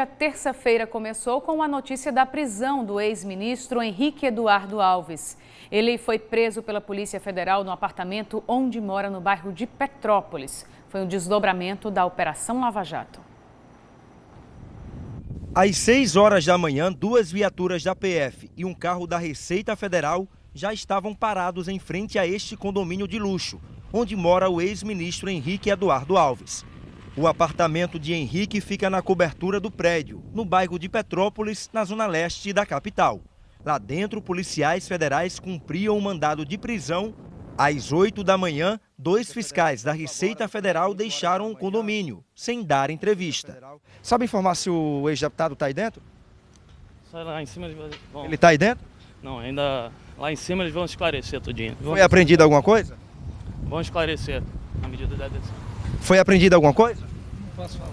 A terça-feira começou com a notícia da prisão do ex-ministro Henrique Eduardo Alves. Ele foi preso pela Polícia Federal no apartamento onde mora no bairro de Petrópolis. Foi um desdobramento da Operação Lava Jato. Às 6 horas da manhã, 2 viaturas da PF e um carro da Receita Federal já estavam parados em frente a este condomínio de luxo, onde mora o ex-ministro Henrique Eduardo Alves. O apartamento de Henrique fica na cobertura do prédio, no bairro de Petrópolis, na zona leste da capital. Lá dentro, policiais federais cumpriam um mandado de prisão. Às 8 da manhã, 2 fiscais da Receita Federal deixaram o condomínio, sem dar entrevista. Sabe informar se o ex-deputado está aí dentro? Sai lá em cima, vão... Ele está aí dentro? Não, ainda lá em cima eles vão esclarecer tudinho. Foi apreendida alguma coisa? Vão esclarecer na medida da decisão. Foi apreendida alguma coisa? Não posso falar.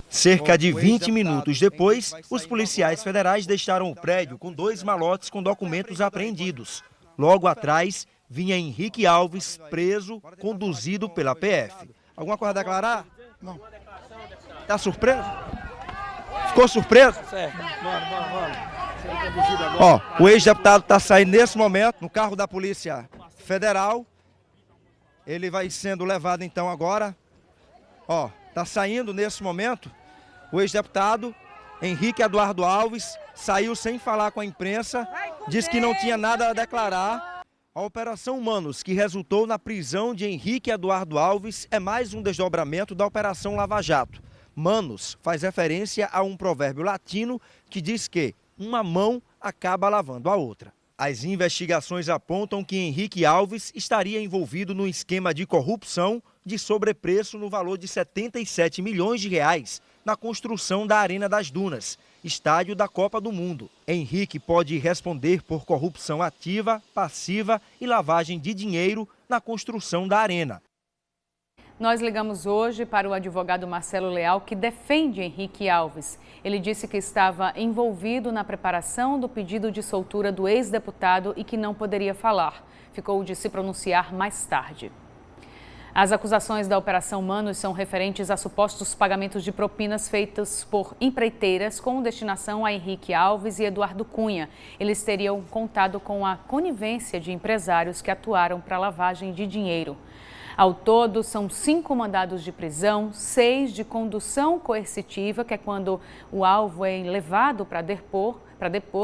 Cerca de 20 minutos depois, os policiais federais deixaram o prédio com 2 malotes com documentos apreendidos. Logo atrás, vinha Henrique Alves, preso, conduzido pela PF. Alguma coisa a declarar? Não. Está surpreso? Ficou surpreso? Certo. Ó, o ex-deputado está saindo nesse momento no carro da Polícia Federal. Ele vai sendo levado então agora. Ó, está saindo nesse momento. O ex-deputado Henrique Eduardo Alves saiu sem falar com a imprensa, disse que não tinha nada a declarar. A Operação Manos, que resultou na prisão de Henrique Eduardo Alves, é mais um desdobramento da Operação Lava Jato. Manos faz referência a um provérbio latino que diz que uma mão acaba lavando a outra. As investigações apontam que Henrique Alves estaria envolvido no esquema de corrupção de sobrepreço no valor de 77 milhões de reais na construção da Arena das Dunas, estádio da Copa do Mundo. Henrique pode responder por corrupção ativa, passiva e lavagem de dinheiro na construção da arena. Nós ligamos hoje para o advogado Marcelo Leal, que defende Henrique Alves. Ele disse que estava envolvido na preparação do pedido de soltura do ex-deputado e que não poderia falar. Ficou de se pronunciar mais tarde. As acusações da Operação Manos são referentes a supostos pagamentos de propinas feitos por empreiteiras com destinação a Henrique Alves e Eduardo Cunha. Eles teriam contado com a conivência de empresários que atuaram para lavagem de dinheiro. Ao todo, são 5 mandados de prisão, 6 de condução coercitiva, que é quando o alvo é levado para depor,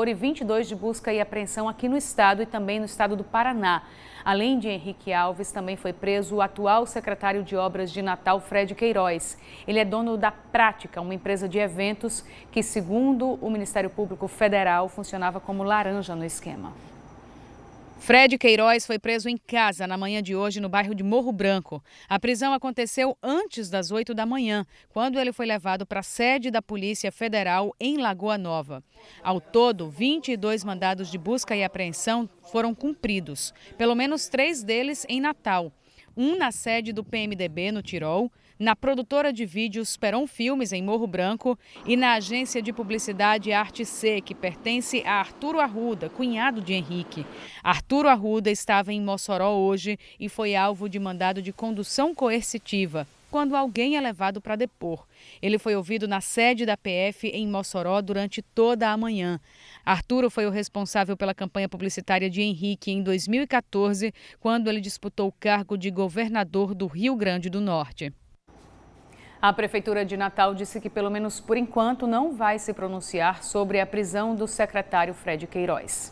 e 22 de busca e apreensão aqui no estado e também no estado do Paraná. Além de Henrique Alves, também foi preso o atual secretário de Obras de Natal, Fred Queiroz. Ele é dono da Prática, uma empresa de eventos que, segundo o Ministério Público Federal, funcionava como laranja no esquema. Fred Queiroz foi preso em casa na manhã de hoje no bairro de Morro Branco. A prisão aconteceu antes das 8 da manhã, quando ele foi levado para a sede da Polícia Federal em Lagoa Nova. Ao todo, 22 mandados de busca e apreensão foram cumpridos, pelo menos 3 deles em Natal. Um na sede do PMDB no Tirol, na produtora de vídeos Peron Filmes, em Morro Branco, e na agência de publicidade Arte C, que pertence a Arturo Arruda, cunhado de Henrique. Arturo Arruda estava em Mossoró hoje e foi alvo de mandado de condução coercitiva, quando alguém é levado para depor. Ele foi ouvido na sede da PF em Mossoró durante toda a manhã. Arturo foi o responsável pela campanha publicitária de Henrique em 2014, quando ele disputou o cargo de governador do Rio Grande do Norte. A Prefeitura de Natal disse que, pelo menos por enquanto, não vai se pronunciar sobre a prisão do secretário Fred Queiroz.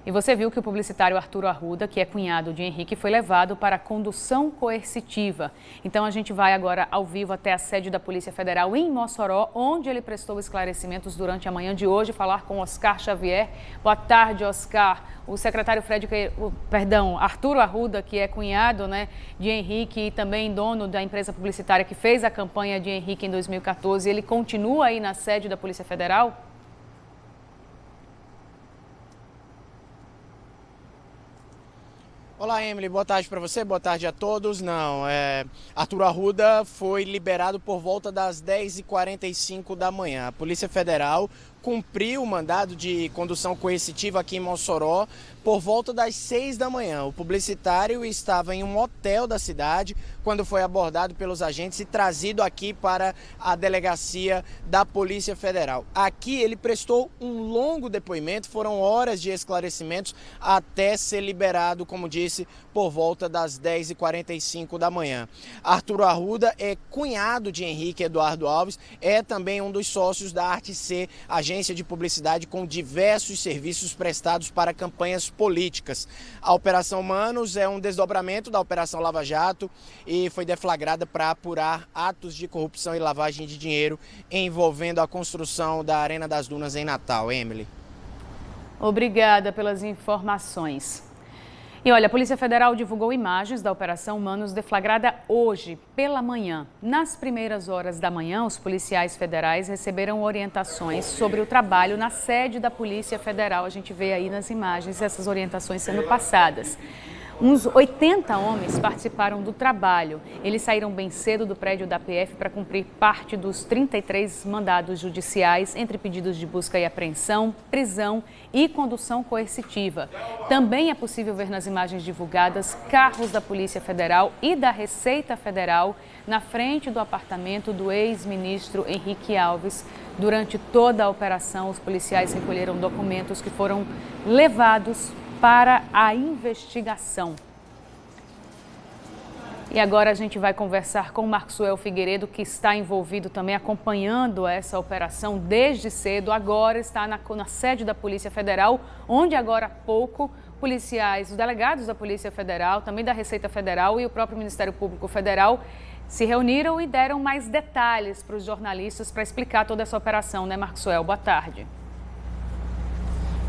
E você viu que o publicitário Arturo Arruda, que é cunhado de Henrique, foi levado para a condução coercitiva. Então a gente vai agora ao vivo até a sede da Polícia Federal em Mossoró, onde ele prestou esclarecimentos durante a manhã de hoje, falar com Oscar Xavier. Boa tarde, Oscar. O secretário Arturo Arruda, que é cunhado, de Henrique e também dono da empresa publicitária que fez a campanha de Henrique em 2014, ele continua aí na sede da Polícia Federal? Olá. Olá, Emily, boa tarde para você, boa tarde a todos. Arthur Arruda foi liberado por volta das 10h45 da manhã. A Polícia Federal cumpriu o mandado de condução coercitiva aqui em Mossoró por volta das 6 da manhã. O publicitário estava em um hotel da cidade quando foi abordado pelos agentes e trazido aqui para a delegacia da Polícia Federal. Aqui ele prestou um longo depoimento, foram horas de esclarecimentos até ser liberado, como disse, por volta das 10h45 da manhã. Arthur Arruda é cunhado de Henrique Eduardo Alves, é também um dos sócios da Arte C, agência de publicidade com diversos serviços prestados para campanhas políticas. A Operação Manos é um desdobramento da Operação Lava Jato e foi deflagrada para apurar atos de corrupção e lavagem de dinheiro envolvendo a construção da Arena das Dunas em Natal. Emily. Obrigada pelas informações. E olha, a Polícia Federal divulgou imagens da Operação Manos deflagrada hoje pela manhã. Nas primeiras horas da manhã, os policiais federais receberam orientações sobre o trabalho na sede da Polícia Federal. A gente vê aí nas imagens essas orientações sendo passadas. Uns 80 homens participaram do trabalho. Eles saíram bem cedo do prédio da PF para cumprir parte dos 33 mandados judiciais, entre pedidos de busca e apreensão, prisão e condução coercitiva. Também é possível ver nas imagens divulgadas carros da Polícia Federal e da Receita Federal na frente do apartamento do ex-ministro Henrique Alves. Durante toda a operação, os policiais recolheram documentos que foram levados para a investigação. E agora a gente vai conversar com o Maxwell Figueiredo, que está envolvido também acompanhando essa operação desde cedo. Agora está na sede da Polícia Federal, onde agora há pouco policiais, os delegados da Polícia Federal, também da Receita Federal e o próprio Ministério Público Federal se reuniram e deram mais detalhes para os jornalistas para explicar toda essa operação, né, Maxwell? Boa tarde.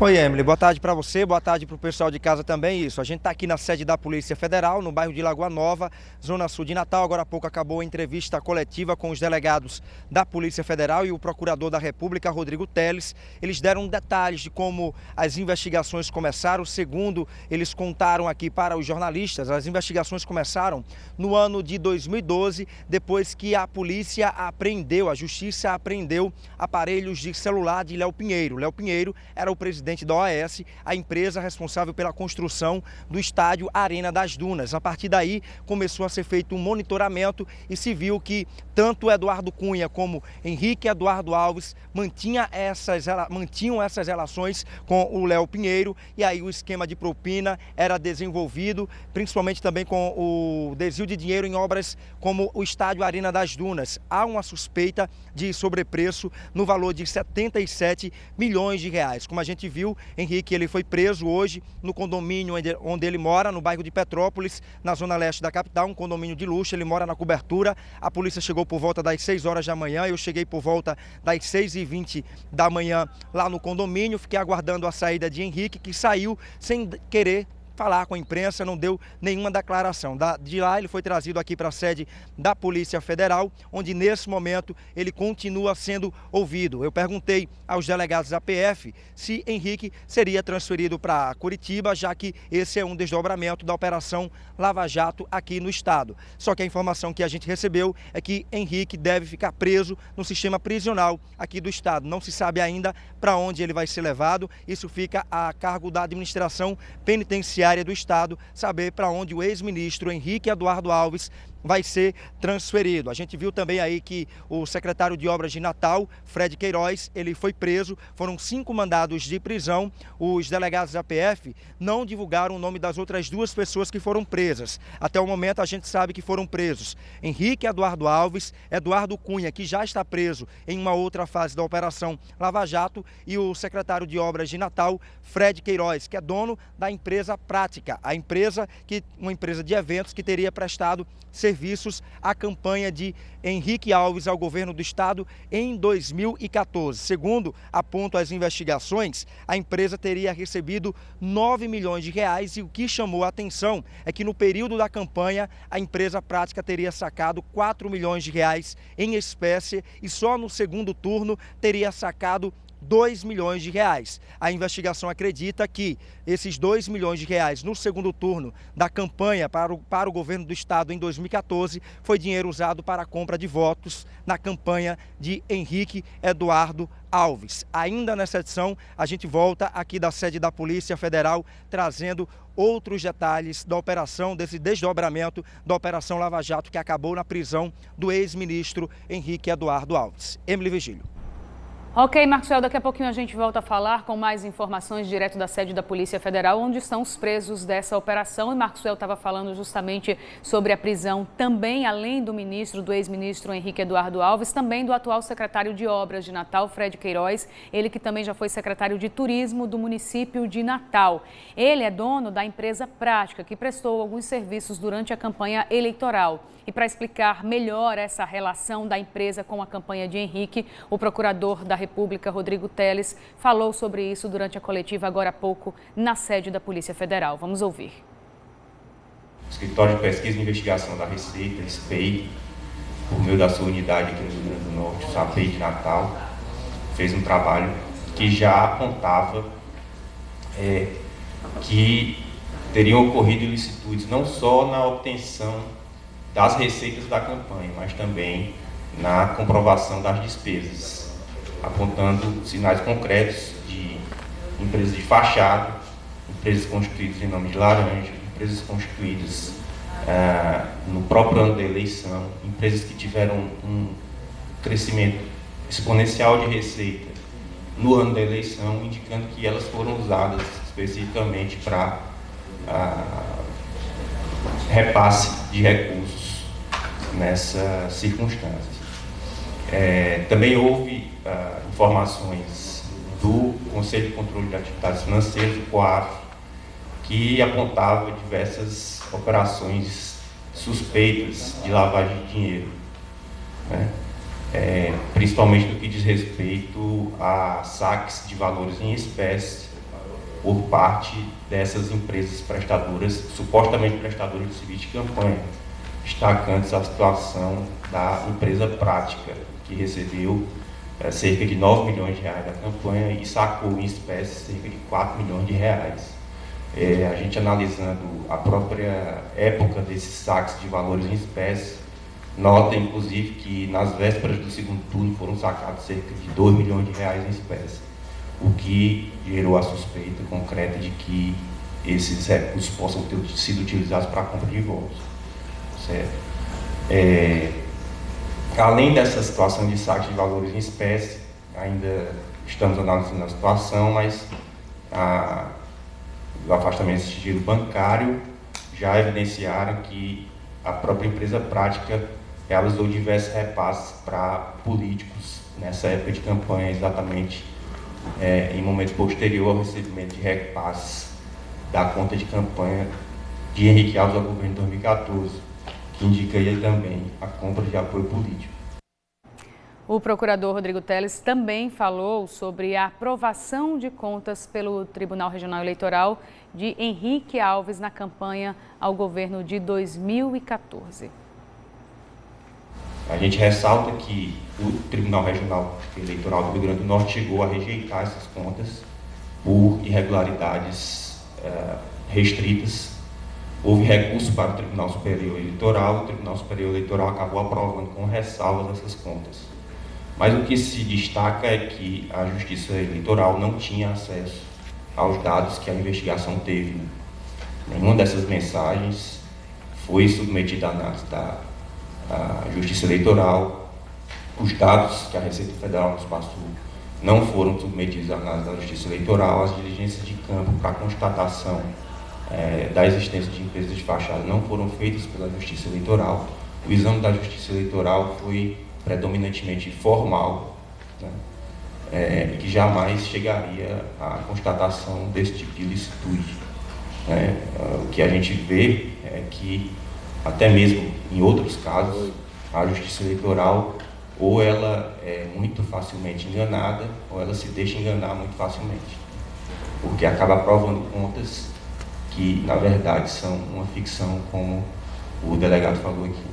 Oi, Emily, boa tarde para você, boa tarde para o pessoal de casa também. Isso, a gente está aqui na sede da Polícia Federal, no bairro de Lagoa Nova, zona sul de Natal. Agora há pouco acabou a entrevista coletiva com os delegados da Polícia Federal e o procurador da República, Rodrigo Teles. Eles deram detalhes de como as investigações começaram. Segundo eles contaram aqui para os jornalistas, as investigações começaram no ano de 2012, depois que a polícia apreendeu, a justiça apreendeu aparelhos de celular de Léo Pinheiro. Léo Pinheiro era o presidente da OAS, a empresa responsável pela construção do estádio Arena das Dunas. A partir daí começou a ser feito um monitoramento e se viu que tanto Eduardo Cunha como Henrique Eduardo Alves mantinham essas relações com o Léo Pinheiro, e aí o esquema de propina era desenvolvido, principalmente também com o desvio de dinheiro em obras como o estádio Arena das Dunas. Há uma suspeita de sobrepreço no valor de 77 milhões de reais. Como a gente viu, Henrique ele foi preso hoje no condomínio onde ele mora, no bairro de Petrópolis, na zona leste da capital, um condomínio de luxo. Ele mora na cobertura. A polícia chegou por volta das 6 horas da manhã, eu cheguei por volta das 6h20 da manhã lá no condomínio, fiquei aguardando a saída de Henrique, que saiu sem querer falar com a imprensa, não deu nenhuma declaração. De lá ele foi trazido aqui para a sede da Polícia Federal, onde nesse momento ele continua sendo ouvido. Eu perguntei aos delegados da PF se Henrique seria transferido para Curitiba, já que esse é um desdobramento da Operação Lava Jato aqui no estado. Só que a informação que a gente recebeu é que Henrique deve ficar preso no sistema prisional aqui do estado. Não se sabe ainda para onde ele vai ser levado. Isso fica a cargo da administração penitenciária do estado saber para onde o ex-ministro Henrique Eduardo Alves vai ser transferido. A gente viu também aí que o secretário de Obras de Natal, Fred Queiroz, ele foi preso. Foram 5 mandados de prisão. Os delegados da PF não divulgaram o nome das outras 2 pessoas que foram presas. Até o momento a gente sabe que foram presos Henrique Eduardo Alves, Eduardo Cunha, que já está preso em uma outra fase da Operação Lava Jato, e o secretário de Obras de Natal, Fred Queiroz, que é dono da empresa Prática, uma empresa de eventos que teria prestado serviços à campanha de Henrique Alves ao governo do estado em 2014. Segundo apontam as investigações, a empresa teria recebido 9 milhões de reais, e o que chamou a atenção é que no período da campanha a empresa Prática teria sacado 4 milhões de reais em espécie, e só no segundo turno teria sacado 2 milhões de reais. A investigação acredita que esses 2 milhões de reais no segundo turno da campanha para o governo do estado em 2014 foi dinheiro usado para a compra de votos na campanha de Henrique Eduardo Alves. Ainda nessa edição, a gente volta aqui da sede da Polícia Federal trazendo outros detalhes da operação, desse desdobramento da Operação Lava Jato que acabou na prisão do ex-ministro Henrique Eduardo Alves. Emily Vigílio. Ok, Marcelo, daqui a pouquinho a gente volta a falar com mais informações direto da sede da Polícia Federal, onde estão os presos dessa operação. E Marcelo estava falando justamente sobre a prisão também, além do ex-ministro Henrique Eduardo Alves, também do atual secretário de Obras de Natal, Fred Queiroz, ele que também já foi secretário de Turismo do município de Natal. Ele é dono da empresa Prática, que prestou alguns serviços durante a campanha eleitoral. E para explicar melhor essa relação da empresa com a campanha de Henrique, o procurador da República, Rodrigo Teles, falou sobre isso durante a coletiva agora há pouco na sede da Polícia Federal. Vamos ouvir. O Escritório de Pesquisa e Investigação da Receita, SPEI, por meio da sua unidade aqui no Rio Grande do Norte, o SAPEI de Natal, fez um trabalho que já apontava que teriam ocorrido ilicitudes não só na obtenção das receitas da campanha, mas também na comprovação das despesas, apontando sinais concretos de empresas de fachada, empresas constituídas em nome de laranja, empresas constituídas no próprio ano da eleição, empresas que tiveram um crescimento exponencial de receita no ano da eleição, indicando que elas foram usadas especificamente para repasse de recursos nessas circunstâncias. Também houve informações do Conselho de Controle de Atividades Financeiras, o COAF, que apontava diversas operações suspeitas de lavagem de dinheiro, né? Principalmente no que diz respeito a saques de valores em espécie por parte dessas empresas prestadoras, supostamente prestadoras de serviço de campanha, destacando a situação da empresa Prática, que recebeu cerca de 9 milhões de reais da campanha e sacou em espécie cerca de 4 milhões de reais. A gente analisando a própria época desses saques de valores em espécie, nota inclusive que nas vésperas do segundo turno foram sacados cerca de 2 milhões de reais em espécie, o que gerou a suspeita concreta de que esses recursos possam ter sido utilizados para a compra de votos. Certo? Além dessa situação de saque de valores em espécie, ainda estamos analisando a situação, mas o afastamento de sigilo bancário já evidenciaram que a própria empresa Prática realizou diversos repasses para políticos nessa época de campanha, exatamente em momento posterior ao recebimento de repasses da conta de campanha de Henrique Alves ao governo de 2014, que indica aí também a compra de apoio político. O procurador Rodrigo Teles também falou sobre a aprovação de contas pelo Tribunal Regional Eleitoral de Henrique Alves na campanha ao governo de 2014. A gente ressalta que o Tribunal Regional Eleitoral do Rio Grande do Norte chegou a rejeitar essas contas por irregularidades restritas. Houve recurso para o Tribunal Superior Eleitoral, o Tribunal Superior Eleitoral acabou aprovando com ressalvas essas contas. Mas o que se destaca é que a Justiça Eleitoral não tinha acesso aos dados que a investigação teve. Nenhuma dessas mensagens foi submetida à análise da Justiça Eleitoral. Os dados que a Receita Federal nos passou não foram submetidos à análise da Justiça Eleitoral. As diligências de campo para constatação da existência de empresas de fachada não foram feitas pela Justiça Eleitoral. O exame da Justiça Eleitoral foi predominantemente formal, né, que jamais chegaria à constatação desse tipo de ilicitude. O que a gente vê é que, até mesmo em outros casos, a Justiça Eleitoral ou ela é muito facilmente enganada ou ela se deixa enganar muito facilmente, porque acaba aprovando contas que, na verdade, são uma ficção, como o delegado falou aqui.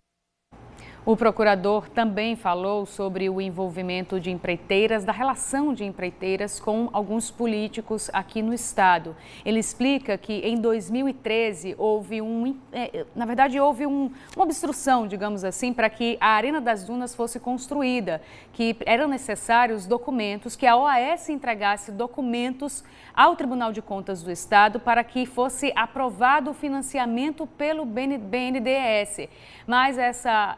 O procurador também falou sobre o envolvimento de empreiteiras, da relação de empreiteiras com alguns políticos aqui no estado. Ele explica que em 2013 houve uma obstrução, digamos assim, para que a Arena das Dunas fosse construída, que eram necessários documentos, que a OAS entregasse documentos ao Tribunal de Contas do Estado para que fosse aprovado o financiamento pelo BNDES. Mas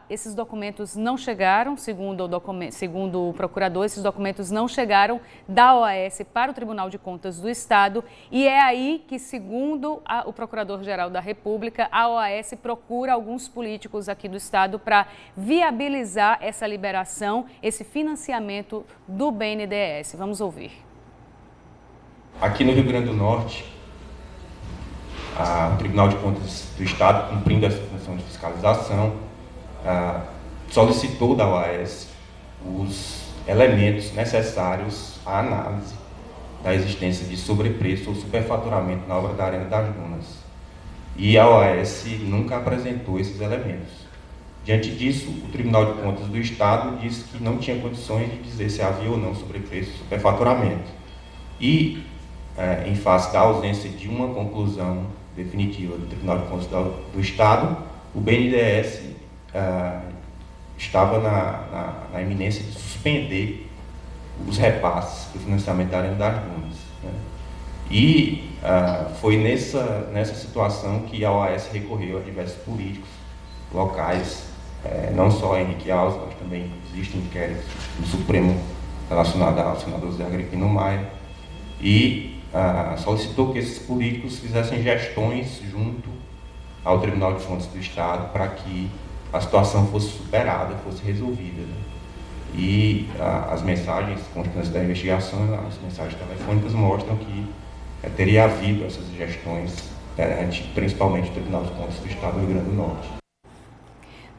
esses documentos não chegaram, segundo o procurador, esses documentos não chegaram da OAS para o Tribunal de Contas do Estado, e é aí que, segundo o Procurador-Geral da República, a OAS procura alguns políticos aqui do Estado para viabilizar essa liberação, esse financiamento do BNDES. Vamos ouvir. Aqui no Rio Grande do Norte, o Tribunal de Contas do Estado, cumprindo essa função de fiscalização, solicitou da OAS os elementos necessários à análise da existência de sobrepreço ou superfaturamento na obra da Arena das Dunas. E a OAS nunca apresentou esses elementos. Diante disso, o Tribunal de Contas do Estado disse que não tinha condições de dizer se havia ou não sobrepreço ou superfaturamento. E, em face da ausência de uma conclusão definitiva do Tribunal de Contas do Estado, o BNDES estava na iminência de suspender os repasses do financiamento da Arena das Dunas, né? E foi nessa situação que a OAS recorreu a diversos políticos locais, não só Henrique Alves, mas também existem inquéritos no Supremo relacionados ao senador José Agripino Maia, e solicitou que esses políticos fizessem gestões junto ao Tribunal de Contas do Estado para que a situação fosse superada, fosse resolvida, né? E as mensagens constantes da investigação, as mensagens telefônicas mostram que teria havido essas gestões perante, principalmente, o Tribunal de Contas do Estado do Rio Grande do Norte.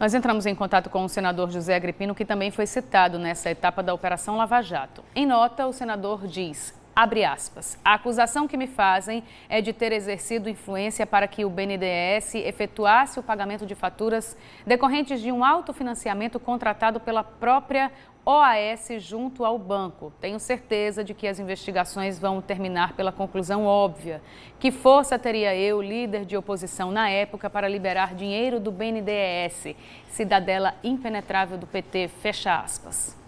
Nós entramos em contato com o senador José Agripino, que também foi citado nessa etapa da Operação Lava Jato. Em nota, o senador diz, abre aspas, a acusação que me fazem é de ter exercido influência para que o BNDES efetuasse o pagamento de faturas decorrentes de um autofinanciamento contratado pela própria OAS junto ao banco. Tenho certeza de que as investigações vão terminar pela conclusão óbvia. Que força teria eu, líder de oposição na época, para liberar dinheiro do BNDES, cidadela impenetrável do PT, fecha aspas.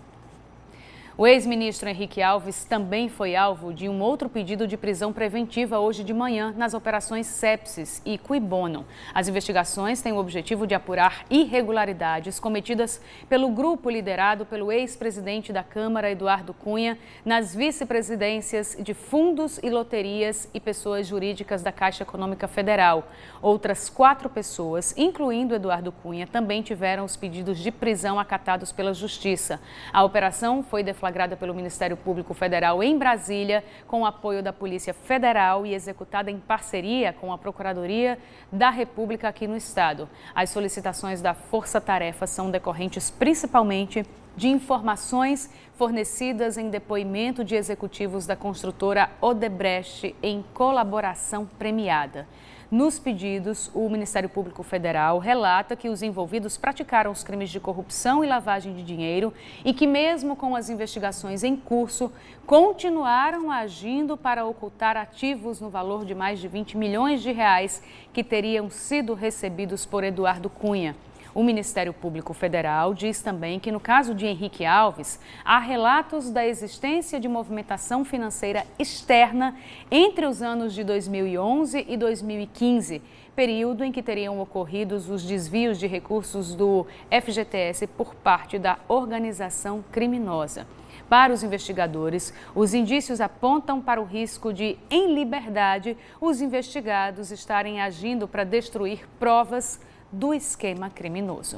O ex-ministro Henrique Alves também foi alvo de um outro pedido de prisão preventiva hoje de manhã nas operações Sepsis e Cui Bono. As investigações têm o objetivo de apurar irregularidades cometidas pelo grupo liderado pelo ex-presidente da Câmara, Eduardo Cunha, nas vice-presidências de fundos e loterias e pessoas jurídicas da Caixa Econômica Federal. Outras 4 pessoas, incluindo Eduardo Cunha, também tiveram os pedidos de prisão acatados pela Justiça. A operação foi deflagrada pelo Ministério Público Federal em Brasília, com o apoio da Polícia Federal e executada em parceria com a Procuradoria da República aqui no estado. As solicitações da Força Tarefa são decorrentes principalmente de informações fornecidas em depoimento de executivos da construtora Odebrecht em colaboração premiada. Nos pedidos, o Ministério Público Federal relata que os envolvidos praticaram os crimes de corrupção e lavagem de dinheiro e que, mesmo com as investigações em curso, continuaram agindo para ocultar ativos no valor de mais de 20 milhões de reais que teriam sido recebidos por Eduardo Cunha. O Ministério Público Federal diz também que, no caso de Henrique Alves, há relatos da existência de movimentação financeira externa entre os anos de 2011 e 2015, período em que teriam ocorrido os desvios de recursos do FGTS por parte da organização criminosa. Para os investigadores, os indícios apontam para o risco de, em liberdade, os investigados estarem agindo para destruir provas do esquema criminoso.